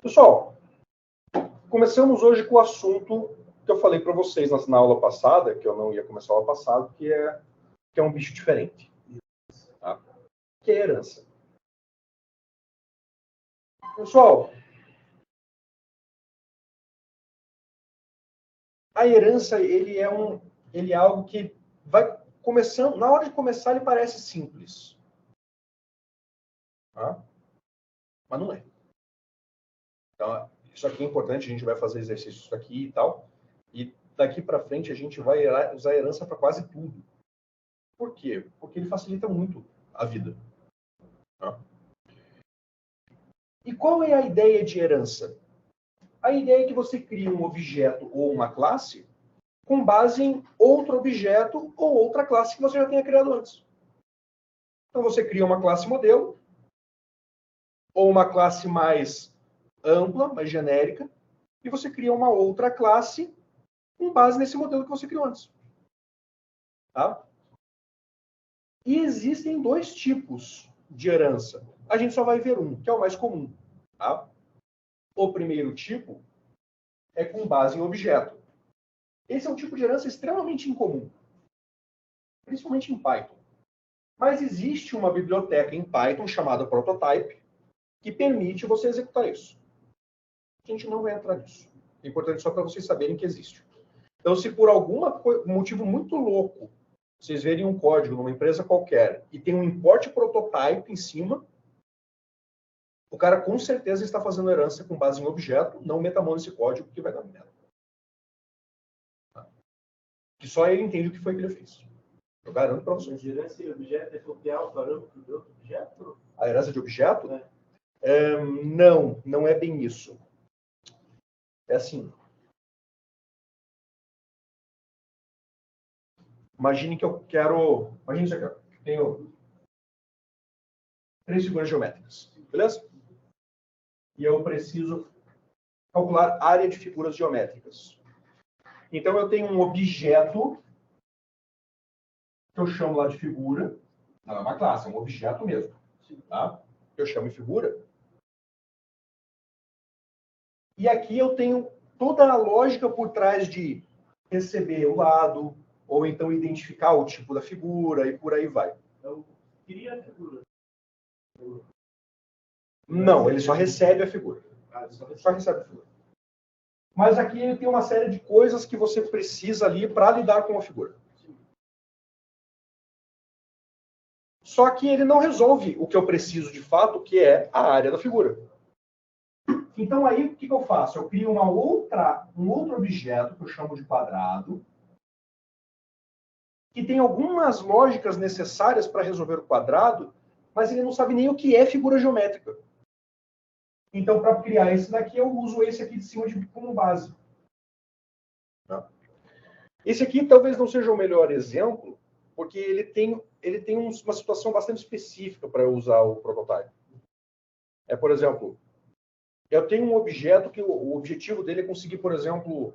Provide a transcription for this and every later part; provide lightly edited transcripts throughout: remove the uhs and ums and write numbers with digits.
Pessoal, começamos hoje com o assunto que eu falei para vocês na aula passada, que eu não ia começar a aula passada, que é um bicho diferente. Tá? Que é a herança. Pessoal, a herança, ele é algo que vai começando, na hora de começar ele parece simples. Tá? Mas não é. Então, isso aqui é importante, a gente vai fazer exercícios aqui e tal. E daqui para frente a gente vai usar a herança para quase tudo. Por quê? Porque ele facilita muito a vida. Tá? E qual é a ideia de herança? A ideia é que você cria um objeto ou uma classe com base em outro objeto ou outra classe que você já tenha criado antes. Então você cria uma classe modelo, ou uma classe mais ampla, mais genérica, e você cria uma outra classe com base nesse modelo que você criou antes. Tá? E existem dois tipos de herança. A gente só vai ver um, que é o mais comum. Tá? O primeiro tipo é com base em objeto. Esse é um tipo de herança extremamente incomum, principalmente em Python. Mas existe uma biblioteca em Python chamada Prototype que permite você executar isso. A gente não vai entrar nisso. É importante só para vocês saberem que existe. Então, se por algum motivo muito louco vocês verem um código numa empresa qualquer e tem um import prototype em cima, o cara com certeza está fazendo herança com base em objeto, não meta a mão nesse código que vai dar merda. Que só ele entende o que foi que ele fez. Eu garanto para vocês. A herança de objeto é copiar o parâmetro de outro objeto? A herança de objeto? Não é bem isso. É assim. Imagine que eu quero... Imagine isso aqui. Ó. Tenho 3 figuras geométricas. Beleza? E eu preciso calcular área de figuras geométricas. Então, eu tenho um objeto que eu chamo lá de figura. Não é uma classe, é um objeto mesmo. Tá? Eu chamo de figura. E aqui eu tenho toda a lógica por trás de receber o lado, ou então identificar o tipo da figura, e por aí vai. Eu queria a figura. Não, ele só recebe a figura. Só recebe a figura. Mas aqui ele tem uma série de coisas que você precisa ali para lidar com a figura. Só que ele não resolve o que eu preciso de fato, que é a área da figura. Então aí o que eu faço? Eu crio um outro objeto que eu chamo de quadrado, que tem algumas lógicas necessárias para resolver o quadrado, mas ele não sabe nem o que é figura geométrica. Então, para criar esse daqui, eu uso esse aqui de cima como base. Tá? Esse aqui talvez não seja o melhor exemplo, porque ele tem uma situação bastante específica para eu usar o prototype. Por exemplo, eu tenho um objeto que o objetivo dele é conseguir, por exemplo,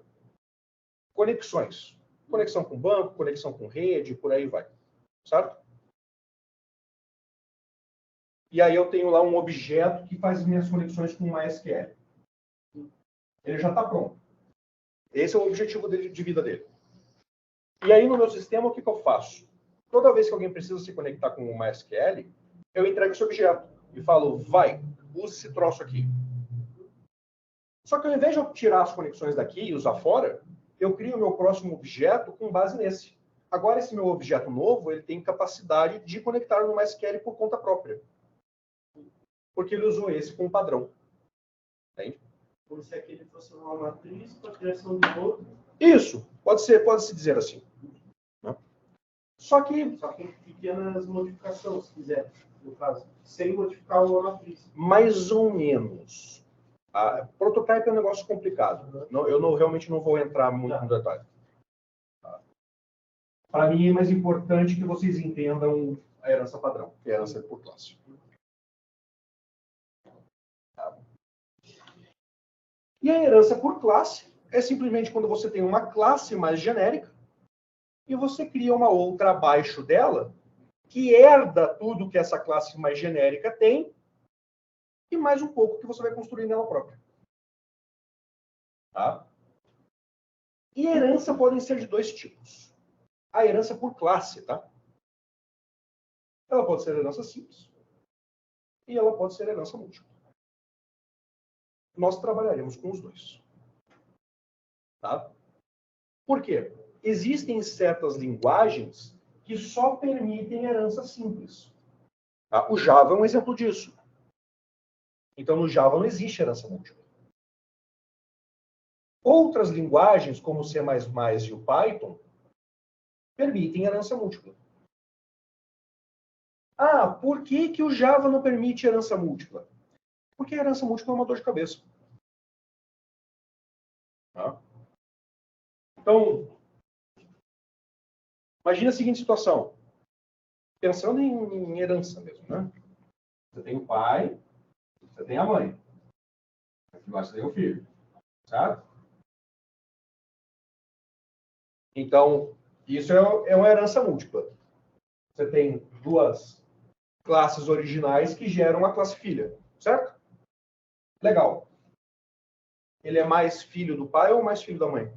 conexões. Conexão com banco, conexão com rede, por aí vai. Certo? E aí eu tenho lá um objeto que faz minhas conexões com uma SQL. Ele já está pronto. Esse é o objetivo de vida dele. E aí no meu sistema, o que eu faço? Toda vez que alguém precisa se conectar com uma SQL, eu entrego esse objeto e falo, vai, use esse troço aqui. Só que ao invés de eu tirar as conexões daqui e usar fora, eu crio o meu próximo objeto com base nesse. Agora esse meu objeto novo, ele tem capacidade de conectar numa SQL por conta própria. Porque ele usou esse como padrão. Entende? Como se aquele fosse uma matriz para a criação de outro. Isso, pode-se dizer assim. Só que em pequenas modificações, se quiser, no caso, sem modificar uma matriz. Mais ou menos. Prototype é um negócio complicado. Eu realmente não vou entrar muito no detalhe. Para mim é mais importante que vocês entendam a herança padrão, que é a herança por classe. E a herança por classe é simplesmente quando você tem uma classe mais genérica e você cria uma outra abaixo dela que herda tudo que essa classe mais genérica tem e mais um pouco que você vai construir nela própria. Tá? E herança podem ser de dois tipos. A herança por classe, tá? Ela pode ser herança simples e ela pode ser herança múltipla. Nós trabalharemos com os dois. Tá? Por quê? Existem certas linguagens que só permitem herança simples. Tá? O Java é um exemplo disso. Então, no Java não existe herança múltipla. Outras linguagens, como o C++ e o Python, permitem herança múltipla. Ah, por que o Java não permite herança múltipla? Porque a herança múltipla é uma dor de cabeça. Tá? Então, imagina a seguinte situação. Pensando em herança mesmo, né? Você tem o pai, você tem a mãe. Aqui embaixo você tem o filho. Certo? Então, isso é uma herança múltipla. Você tem duas classes originais que geram uma classe filha. Certo? Legal. Ele é mais filho do pai ou mais filho da mãe?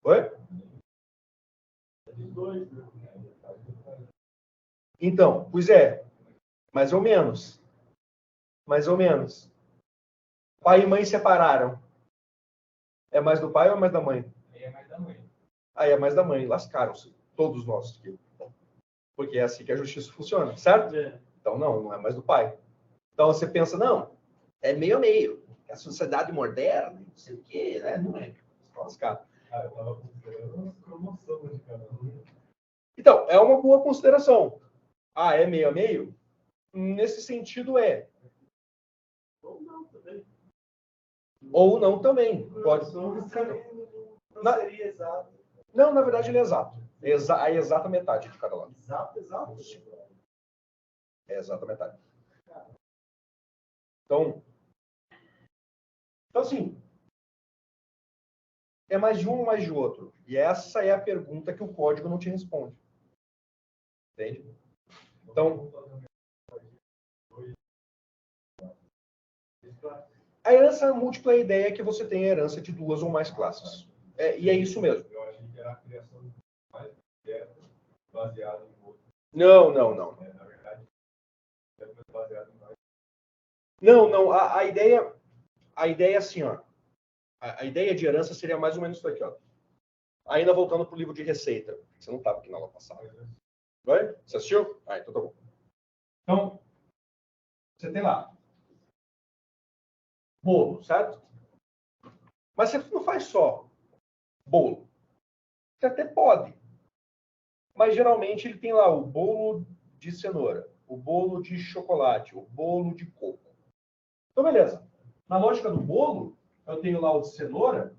Oi? Então, pois é. Mais ou menos. Mais ou menos. Pai e mãe separaram. É mais do pai ou é mais da mãe? Aí é mais da mãe. Aí é mais da mãe. Lascaram-se. Todos nós aqui. Porque é assim que a justiça funciona, certo? É. Então, não é mais do pai. Então, você pensa, não, é meio a meio. É a sociedade moderna, não sei o quê, né? Não é. Lascado. Ah, eu tava considerando as cromossomos de cada um. Então, é uma boa consideração. Ah, é meio a meio? Nesse sentido, é. Ou não também. Ou não também. Pode. Não Na- seria exato. Não, na verdade, ele é exato. A exata metade de cada lado. Exato. É a exata metade. Então, assim, é mais de um ou mais de outro? E essa é a pergunta que o código não te responde. Entende? Então, a herança múltipla é a ideia que você tem a herança de duas ou mais classes. E é isso mesmo. Eu achei que era a criação de mais objetos baseado em outro. Não. Na verdade, é baseado em mais. Não. A ideia é assim, ó. A ideia de herança seria mais ou menos isso aqui, ó. Ainda voltando para o livro de receita. Você não estava aqui na aula passada. Vai? Você assistiu? Ah, então tá bom. Então, você tem lá bolo, certo? Mas você não faz só bolo. Você até pode. Mas geralmente ele tem lá o bolo de cenoura, o bolo de chocolate, o bolo de coco. Então, beleza. Na lógica do bolo, eu tenho lá o de cenoura.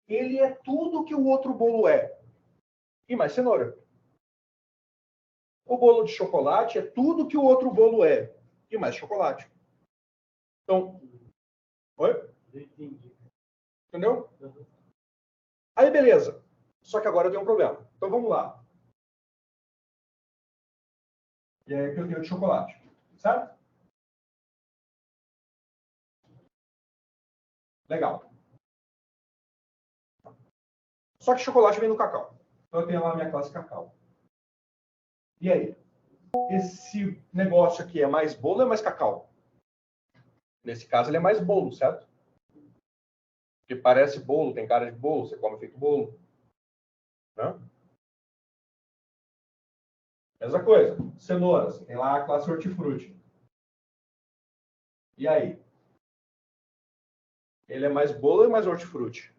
Ele é tudo que o outro bolo é. E mais cenoura. O bolo de chocolate é tudo que o outro bolo é. E mais chocolate. Então, oi? Entendi. Entendeu? Aí, beleza. Só que agora tem um problema. Então, vamos lá. E aí que eu tenho de chocolate. Certo? Legal. Só que chocolate vem no cacau. Então, eu tenho lá a minha classe cacau. E aí? Esse negócio aqui é mais bolo ou é mais cacau? Nesse caso, ele é mais bolo, certo? Porque parece bolo, tem cara de bolo, você come feito bolo. Né? Mesma coisa. Cenouras. Tem lá a classe hortifruti. E aí? Ele é mais bolo ou é mais hortifruti?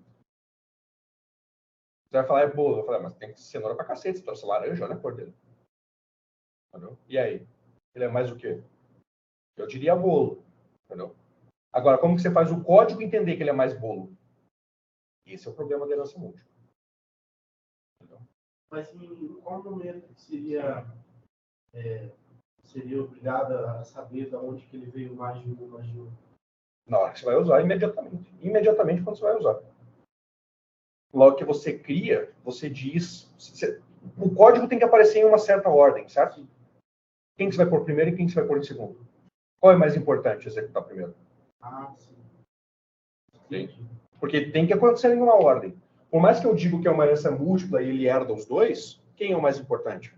Você vai falar é bolo. Eu vou falar, mas tem cenoura pra cacete. Se trouxe laranja, olha a cor dele. Entendeu? E aí? Ele é mais o quê? Eu diria bolo. Entendeu? Agora, como que você faz o código entender que ele é mais bolo? Esse é o problema da herança múltipla. Entendeu? Mas em qual momento seria obrigada a saber de onde que ele veio mais de um? Na hora que você vai usar, imediatamente. Imediatamente quando você vai usar. Logo que você cria, você diz... o código tem que aparecer em uma certa ordem, certo? Quem que você vai pôr primeiro e quem que você vai pôr em segundo. Qual é mais importante executar primeiro? Ah, sim. Porque tem que acontecer em uma ordem. Por mais que eu diga que é uma herança múltipla e ele herda os dois, quem é o mais importante?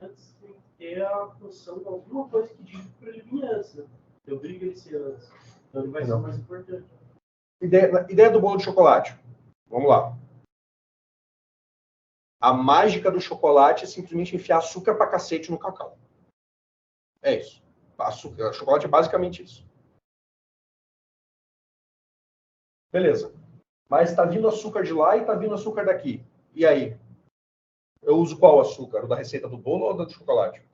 Antes tem que ter a noção de alguma coisa que diga para ele vir antes, né? Eu brigo ele ser antes. Então ele vai ser o mais importante. Ideia do bolo de chocolate. Vamos lá. A mágica do chocolate é simplesmente enfiar açúcar pra cacete no cacau. É isso. Açúcar, chocolate é basicamente isso. Beleza. Mas está vindo açúcar de lá e está vindo açúcar daqui. E aí? Eu uso qual açúcar? O da receita do bolo ou do chocolate?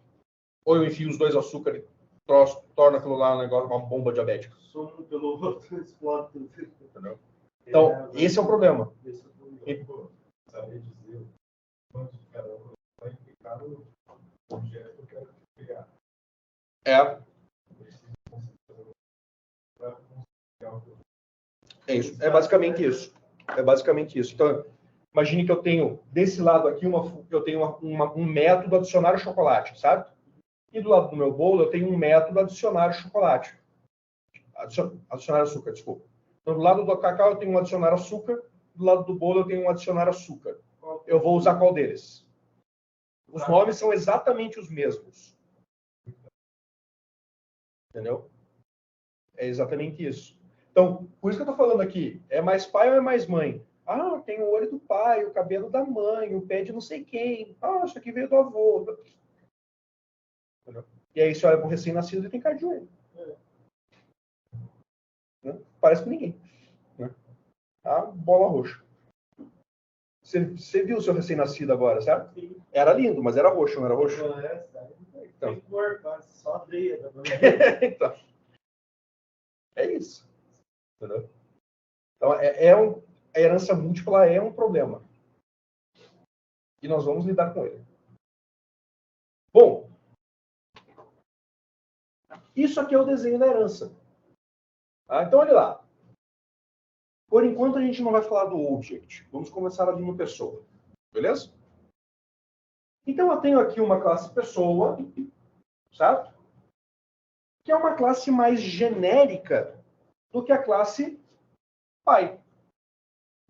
Ou eu enfio os dois açúcar e torna aquilo lá um negócio, uma bomba diabética? Soma um pelo outro, explode tudo. Entendeu? Então, esse é o problema. Esse é o problema. Pô, saber dizer o quanto de cada um vai implicar no objeto que eu quero pegar. É Para isso. É basicamente isso. É basicamente isso. Então, imagine que eu tenho desse lado aqui eu tenho um método adicionar chocolate, certo? E do lado do meu bolo eu tenho um método adicionar chocolate. Adicionar açúcar, desculpa. Então, do lado do cacau eu tenho um adicionar açúcar, do lado do bolo eu tenho um adicionar açúcar. Eu vou usar qual deles? Os nomes são exatamente os mesmos. Entendeu? É exatamente isso. Então, por isso que eu estou falando aqui, é mais pai ou é mais mãe? Ah, tem o olho do pai, o cabelo da mãe, o pé de não sei quem. Ah, isso aqui veio do avô. Entendeu? E aí você olha para o recém-nascido e tem cara de joelho. Né? Parece com ninguém. Né? A bola roxa. Você viu o seu recém-nascido agora, certo? Sim. Era lindo, mas era roxo, não era roxo? Então. Tem cor, quase só areia. Então, é isso. Entendeu? Então, a herança múltipla é um problema. E nós vamos lidar com ele. Bom, isso aqui é o desenho da herança. Tá? Então, olha lá. Por enquanto, a gente não vai falar do object. Vamos começar ali no pessoa. Beleza? Então, eu tenho aqui uma classe pessoa, certo? Que é uma classe mais genérica do que a classe pai.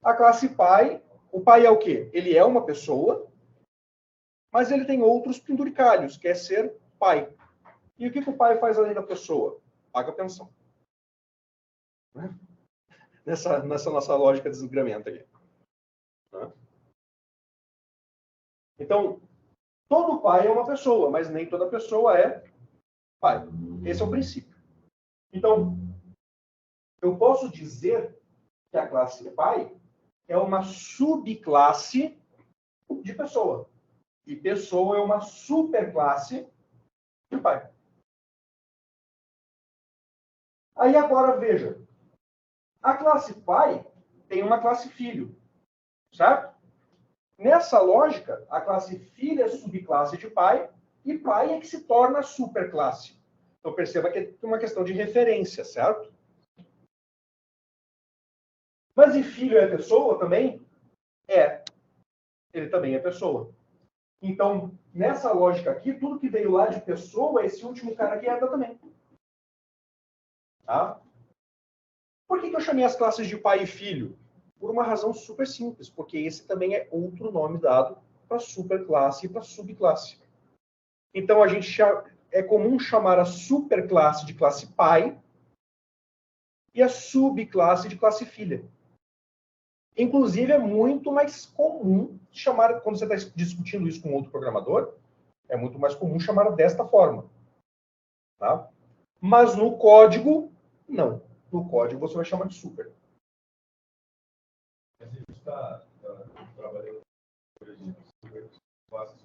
A classe pai, o pai é o quê? Ele é uma pessoa, mas ele tem outros penduricalhos, que é ser pai. E o que o pai faz além da pessoa? Paga a pensão. Né? Nessa nossa lógica de desgramento aí. Né? Então, todo pai é uma pessoa, mas nem toda pessoa é pai. Esse é o princípio. Então, eu posso dizer que a classe pai é uma subclasse de pessoa. E pessoa é uma superclasse de pai. Aí agora veja. A classe pai tem uma classe filho. Certo? Nessa lógica, a classe filho é subclasse de pai e pai é que se torna superclasse. Então perceba que é uma questão de referência, certo? Mas e filho é pessoa também? É. Ele também é pessoa. Então, nessa lógica aqui, tudo que veio lá de pessoa, esse último cara aqui herda também. Tá? Por que eu chamei as classes de pai e filho? Por uma razão super simples, porque esse também é outro nome dado para superclasse e para subclasse. Então, é comum chamar a superclasse de classe pai e a subclasse de classe filha. Inclusive, é muito mais comum chamar, quando você está discutindo isso com outro programador, é muito mais comum chamar desta forma. Tá? Mas no código, não. No código você vai chamar de super. A gente está trabalhando com classe,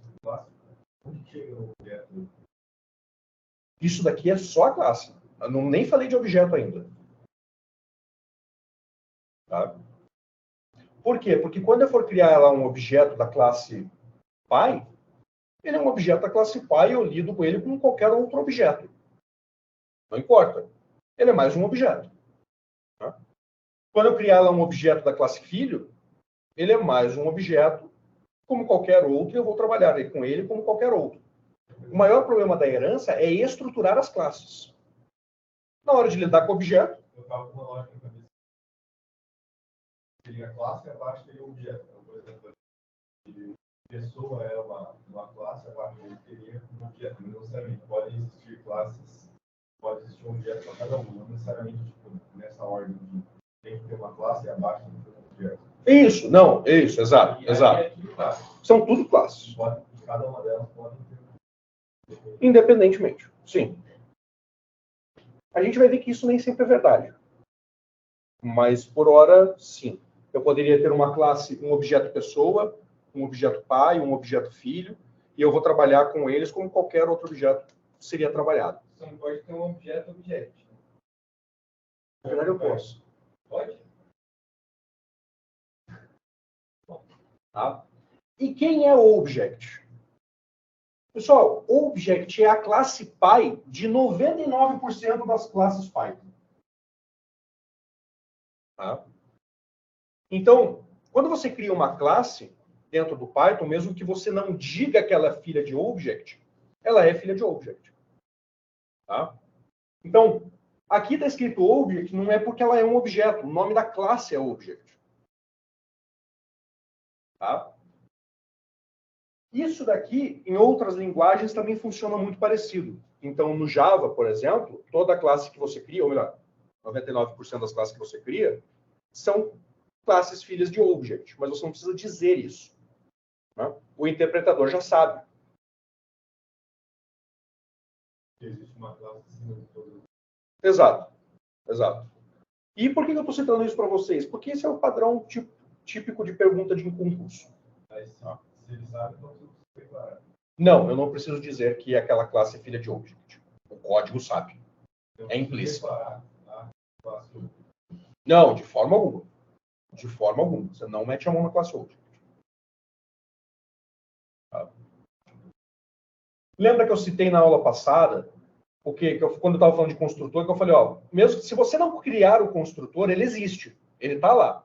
onde chega o objeto? Isso daqui é só a classe. Eu nem falei de objeto ainda. Tá? Por quê? Porque quando eu for criar lá um objeto da classe pai, ele é um objeto da classe pai e eu lido com ele como qualquer outro objeto. Não importa. Ele é mais um objeto. Tá? Quando eu criar lá um objeto da classe filho, ele é mais um objeto como qualquer outro e eu vou trabalhar com ele como qualquer outro. O maior problema da herança é estruturar as classes. Na hora de lidar com o objeto, Eu estava com uma lógica na cabeça. Seria a classe, abaixo teria o objeto. Então, por exemplo, se pessoa é uma classe, abaixo dele teria um objeto. Não necessariamente pode existir classes, pode existir um objeto para cada um. Não necessariamente tipo, nessa ordem de tem que ter uma classe e abaixo tem que ter um objeto. isso, não, isso, exato, exato. É tudo classe. São tudo classes. Cada uma delas pode ter. Independentemente, sim. A gente vai ver que isso nem sempre é verdade. Mas, por hora, sim. Eu poderia ter uma classe, um objeto pessoa, um objeto pai, um objeto filho, e eu vou trabalhar com eles como qualquer outro objeto seria trabalhado. Você não pode ter um objeto. Na verdade, eu posso. Pode? Tá? E quem é o object? Pessoal, object é a classe pai de 99% das classes Python. Tá? Então, quando você cria uma classe dentro do Python, mesmo que você não diga que ela é filha de object, ela é filha de object. Tá? Então, aqui está escrito object, não é porque ela é um objeto, o nome da classe é object. Tá? Isso daqui, em outras linguagens, também funciona muito parecido. Então, no Java, por exemplo, toda classe que você cria, ou melhor, 99% das classes que você cria, são classes filhas de object, mas você não precisa dizer isso. Né? O interpretador já sabe. Existe uma classe acima de todas. Exato, exato. E por que eu estou citando isso para vocês? Porque esse é o padrão típico de pergunta de concurso. Mas se ele sabe, então tudo se declara. Não, eu não preciso dizer que aquela classe é filha de object. O código sabe. Então, É implícito. declarar a classe object. Não, de forma alguma. De forma alguma. Você não mete a mão na classe object. Tá? Lembra que eu citei na aula passada, quando eu estava falando de construtor, que eu falei, ó, mesmo se você não criar o construtor, ele existe. Ele está lá.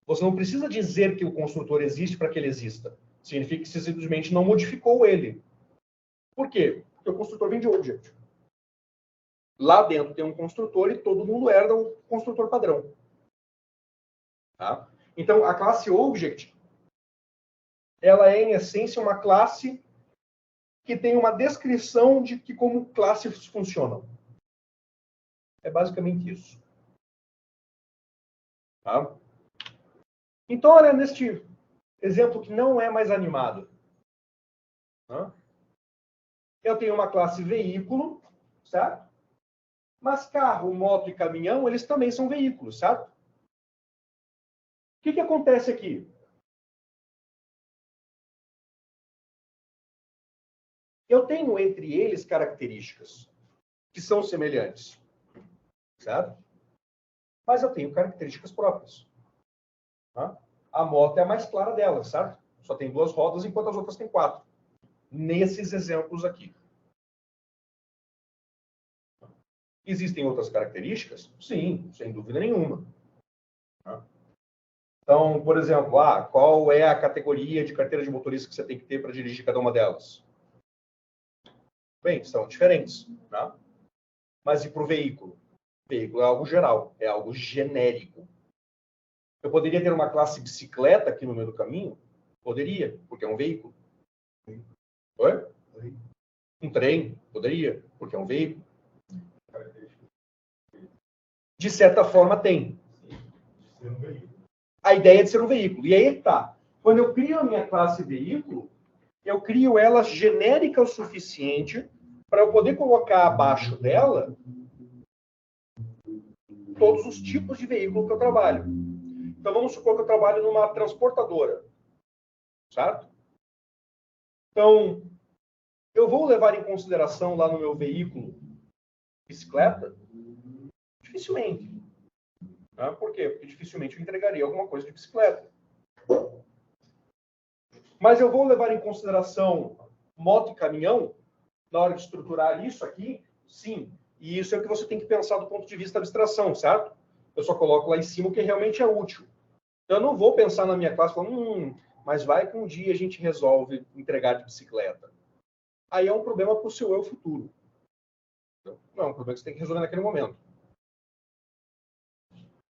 Você não precisa dizer que o construtor existe para que ele exista. Significa que você simplesmente não modificou ele. Por quê? Porque o construtor vem de object. Lá dentro tem um construtor e todo mundo herda o construtor padrão. Tá? Então, a classe object, ela é, em essência, uma classe que tem uma descrição de como classes funcionam. É basicamente isso. Tá? Então, olha, neste exemplo que não é mais animado. Tá? Eu tenho uma classe veículo, certo? Mas carro, moto e caminhão, eles também são veículos, certo? O que acontece aqui? Eu tenho entre eles características que são semelhantes, certo? Mas eu tenho características próprias. Tá? A moto é a mais clara delas, certo? Só tem 2 rodas, enquanto as outras têm 4. Nesses exemplos aqui. Existem outras características? Sim, sem dúvida nenhuma. Tá? Então, por exemplo, qual é a categoria de carteira de motorista que você tem que ter para dirigir cada uma delas? Bem, são diferentes. Tá? Mas e para o veículo? O veículo é algo geral, é algo genérico. Eu poderia ter uma classe bicicleta aqui no meio do caminho? Poderia, porque é um veículo. Oi? Um trem? Poderia, porque é um veículo. De certa forma, tem. A ideia de ser um veículo. E aí tá. Quando eu crio a minha classe veículo, eu crio ela genérica o suficiente para eu poder colocar abaixo dela todos os tipos de veículo que eu trabalho. Então, vamos supor que eu trabalho numa transportadora. Certo? Então, eu vou levar em consideração lá no meu veículo bicicleta? Dificilmente. Tá? Por quê? Porque dificilmente eu entregaria alguma coisa de bicicleta. Mas eu vou levar em consideração moto e caminhão na hora de estruturar isso aqui? Sim. E isso é o que você tem que pensar do ponto de vista da abstração, certo? Eu só coloco lá em cima o que realmente é útil. Então, eu não vou pensar na minha classe falando, mas vai que um dia a gente resolve entregar de bicicleta. Aí é um problema para o seu eu futuro. Não, é um problema que você tem que resolver naquele momento.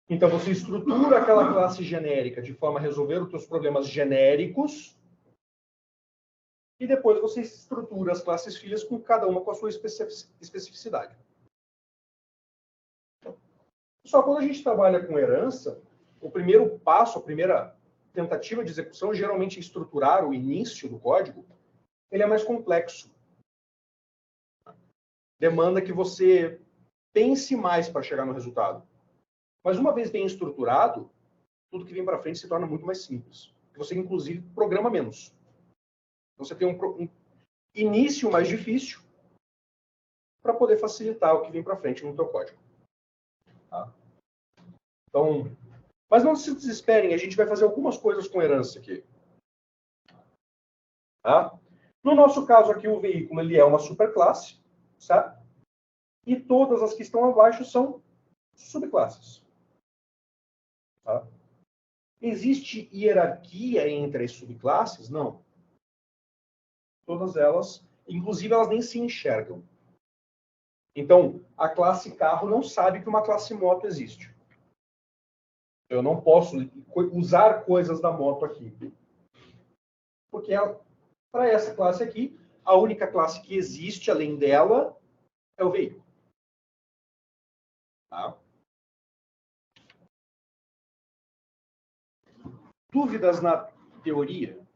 Então, você estrutura aquela classe genérica de forma a resolver os seus problemas genéricos e depois você estrutura as classes filhas com cada uma com a sua especificidade. Só quando a gente trabalha com herança, o primeiro passo, a primeira tentativa de execução, geralmente é estruturar o início do código, ele é mais complexo. Demanda que você pense mais para chegar no resultado. Mas uma vez bem estruturado, tudo que vem para frente se torna muito mais simples. Você, inclusive, programa menos. Então, você tem um início mais difícil para poder facilitar o que vem para frente no teu código. Tá? Então, mas não se desesperem, a gente vai fazer algumas coisas com herança aqui. Tá? No nosso caso aqui, o veículo ele é uma superclasse, certo? E todas as que estão abaixo são subclasses. Tá? Existe hierarquia entre as subclasses? Não. Todas elas, inclusive, elas nem se enxergam. Então, a classe carro não sabe que uma classe moto existe. Eu não posso usar coisas da moto aqui. Porque, para essa classe aqui, a única classe que existe além dela é o veículo. Tá? Dúvidas na teoria?